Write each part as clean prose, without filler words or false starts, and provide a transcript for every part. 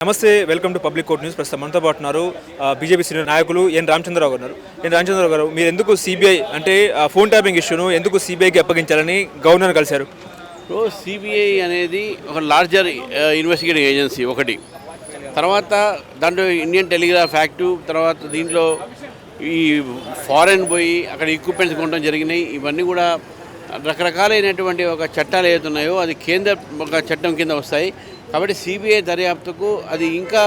నమస్తే, welcome to public court news. ప్రస్తుతం మనతో పాటు ఉన్నారు బీజేపీ సీనియర్ నాయకులు రామచంద్రరావు గారు. రామచంద్రరావు గారు, మీరు ఎందుకు సిబిఐ అంటే ఫోన్ ట్యాపింగ్ ఇష్యూను ఎందుకు సిబిఐకి అప్పగించాలని గవర్నర్ కలిశారు? సో సిబిఐ అనేది ఒక లార్జర్ ఇన్వెస్టిగేటింగ్ ఏజెన్సీ ఒకటి. తర్వాత దాంట్లో ఇండియన్ టెలిగ్రాఫ్ యాక్టు, తర్వాత దీంట్లో ఈ ఫారెన్ పోయి అక్కడ ఎక్విప్మెంట్స్ కొనడం జరిగినాయి. ఇవన్నీ కూడా రకరకాలైనటువంటి ఒక చట్టాలు ఏవైతున్నాయో అది కేంద్ర ఒక చట్టం కింద వస్తాయి. కాబట్టి సిబిఐ దర్యాప్తుకు అది ఇంకా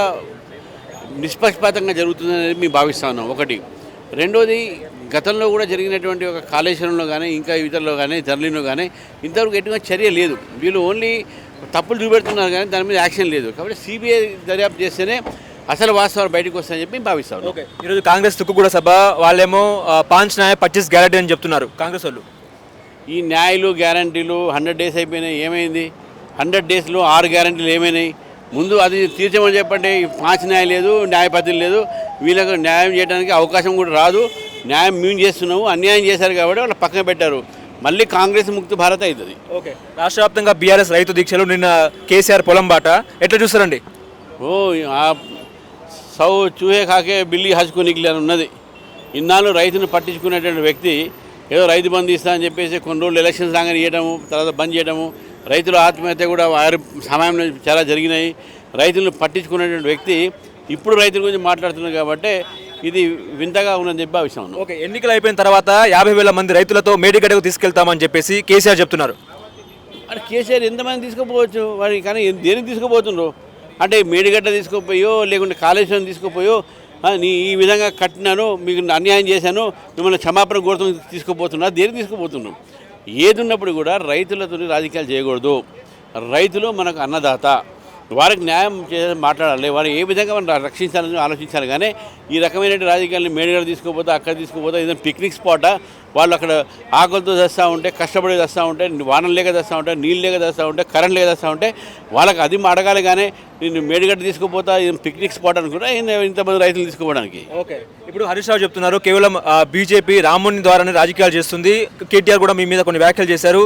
నిష్పక్షపాతంగా జరుగుతుందనేది మేము భావిస్తా ఉన్నాం ఒకటి. రెండోది, గతంలో కూడా జరిగినటువంటి ఒక కాళేశ్వరంలో కానీ ఇంకా ఇతరులో కానీ ధరలీలో కానీ ఇంతవరకు ఎటువంటి చర్య లేదు. వీళ్ళు ఓన్లీ తప్పులు చూపెడుతున్నారు కానీ దాని మీద యాక్షన్ లేదు. కాబట్టి సిబిఐ దర్యాప్తు చేస్తేనే అసలు వాస్తవాలు బయటకు వస్తాయని చెప్పి భావిస్తాం. ఓకే, ఈరోజు కాంగ్రెస్ తుక్కుగూడ సభ వాళ్ళేమో 5 న్యాయ 25 గ్యారంటీ అని చెప్తున్నారు కాంగ్రెస్ వాళ్ళు. ఈ న్యాయాలు గ్యారంటీలు 100 డేస్ అయిపోయినాయి, ఏమైంది? 100 డేస్లో 6 గ్యారంటీలు ఏమైనాయి? ముందు అది తీర్చమని చెప్పండి. 5 న్యాయం లేదు, న్యాయపద్ధతి లేదు, వీళ్ళకు న్యాయం చేయడానికి అవకాశం కూడా రాదు. న్యాయం మేము చేస్తున్నాము, అన్యాయం చేశారు కాబట్టి వాళ్ళు పక్కన పెట్టారు. మళ్ళీ కాంగ్రెస్ ముక్త భారత్ అవుతుంది. ఓకే, రాష్ట్ర వ్యాప్తంగా బీఆర్ఎస్ రైతు దీక్షలు, నిన్న కేసీఆర్ పొలం బాట ఎట్లా చూస్తారండి? సౌ చూహే కాకే బిల్లి హజ్కు నిగిలి అని ఉన్నది. ఇన్నాళ్ళు రైతును పట్టించుకునేటువంటి వ్యక్తి ఏదో రైతు బంధు ఇస్తా అని చెప్పేసి కొన్ని రోజులు ఎలక్షన్స్ రాగానే ఇవ్వడము, తర్వాత బంద్ చేయడము, రైతుల ఆత్మహత్య కూడా వారి సమయంలో చాలా జరిగినాయి. రైతులను పట్టించుకునేటువంటి వ్యక్తి ఇప్పుడు రైతుల గురించి మాట్లాడుతున్నారు కాబట్టి ఇది వింతగా ఉందని చెప్పి భావిస్తాం. ఓకే, ఎన్నికలు అయిపోయిన తర్వాత 50,000 మంది రైతులతో మేడిగడ్డకు తీసుకెళ్తామని చెప్పేసి కేసీఆర్ చెప్తున్నారు. అంటే కేసీఆర్ ఎంతమంది తీసుకుపోవచ్చు వారికి, కానీ దేనికి తీసుకుపోతుండ్రు? అంటే మేడిగడ్డ తీసుకుపోయో లేకుంటే కాళేశ్వరం తీసుకుపోయో ఈ విధంగా కట్టినాను, మీకు అన్యాయం చేశాను, మిమ్మల్ని క్షమాపణ కోరుతూ తీసుకుపోతున్నా, దేనికి తీసుకుపోతున్నాం? ఏది ఉన్నప్పుడు కూడా రైతులతో రాజకీయాలు చేయకూడదు. రైతులు మనకు అన్నదాత, వారికి న్యాయం చేయాలని మాట్లాడాలి. వారు ఏ విధంగా మనం రక్షించాలని ఆలోచించాలి. కానీ ఈ రకమైన రాజకీయాలను మేడిగడ తీసుకుపోతే అక్కడ తీసుకుపోతే ఏదైనా పిక్నిక్ స్పాటా? వాళ్ళు అక్కడ ఆకలితో తెస్తూ ఉంటే, కష్టపడి తెస్తూ ఉంటే, వానలు లేక తెస్తూ ఉంటే, నీళ్ళు లేక తెస్తూ ఉంటే, కరెంట్ లేక తెస్తూ ఉంటే వాళ్ళకి అది అడగాలి. కానీ నేను మేడిగడ్డ తీసుకుపోతా ఇది పిక్నిక్ స్పాట్ అనుకుంటా ఇంతమంది రైతులు తీసుకుపోవడానికి. ఓకే, ఇప్పుడు హరీష్ రావు చెప్తున్నారు కేవలం బీజేపీ రాముని ద్వారానే రాజకీయాలు చేస్తుంది. కేటీఆర్ కూడా మీ మీద కొన్ని వ్యాఖ్యలు చేశారు.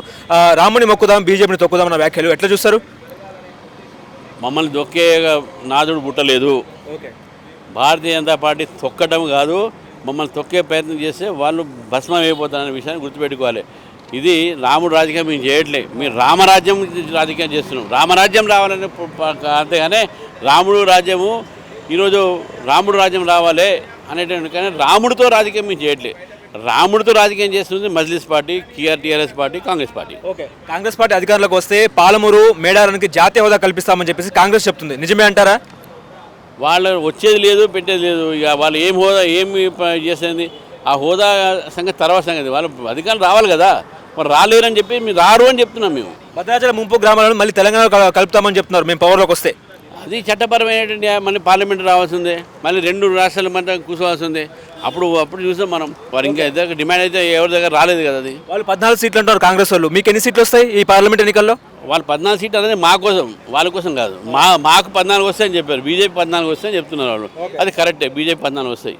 రాముని మొక్కుదాం, బీజేపీని తొక్కుదాం అన్న వ్యాఖ్యలు ఎట్లా చూస్తారు? మమ్మల్ని దొక్కే నాదుడు పుట్టలేదు. ఓకే, భారతీయ జనతా పార్టీ తొక్కడం కాదు, మమ్మల్ని తొక్కే ప్రయత్నం చేస్తే వాళ్ళు భస్మం అయిపోతారనే విషయాన్ని గుర్తుపెట్టుకోవాలి. ఇది రాముడు రాజకీయం మేము చేయట్లే, మీరు రామరాజ్యం రాజకీయం చేస్తున్నాం. రామరాజ్యం రావాలని అంతేగానే రాముడు రాజ్యము ఈరోజు రాముడు రాజ్యం రావాలి అనేటువంటి, కానీ రాముడితో రాజకీయం మేము చేయట్లే. రాముడితో రాజకీయం చేస్తుంది Majlis party, TRS party, Congress party. Okay, Congress party అధికారంలోకి వస్తే పాలమూరు మేడారానికి జాతీయ హోదా కల్పిస్తామని చెప్పేసి కాంగ్రెస్ చెప్తుంది, నిజమే అంటారా? వాళ్ళు వచ్చేది లేదు, పెట్టేది లేదు. ఇక వాళ్ళు ఏం హోదా ఏమి చేసేది, ఆ హోదా సంగతి తర్వాత సంగతి. వాళ్ళు అధికారులు రావాలి కదా, మరి రాలేరని చెప్పి మీరు రారు అని చెప్తున్నాం. మేము భద్రాచలం ముంపు గ్రామాలను మళ్ళీ తెలంగాణ కలుపుతామని చెప్తున్నారు మేము పవర్లోకి వస్తే. అది చట్టపరమైనటువంటి, మళ్ళీ పార్లమెంట్ రావాల్సిందే, మళ్ళీ 2 రాష్ట్రాల మధ్య కూర్చోవాల్సిందే. అప్పుడు చూసాం మనం. వారు ఇంకా ఇద్దరు డిమాండ్ అయితే ఎవరి దగ్గర రాలేదు కదా. అది వాళ్ళు 14 సీట్లు అంటారు కాంగ్రెస్ వాళ్ళు. మీకు ఎన్ని సీట్లు వస్తాయి ఈ పార్లమెంట్ ఎన్నికల్లో? వాళ్ళు 14 సీట్లు అనేది మా కోసం, వాళ్ళ కోసం కాదు. మాకు 14 వస్తాయని చెప్పారు. బీజేపీ 14 వస్తాయని చెప్తున్నారు వాళ్ళు. అది కరెక్టే, బీజేపీ 14 వస్తాయి.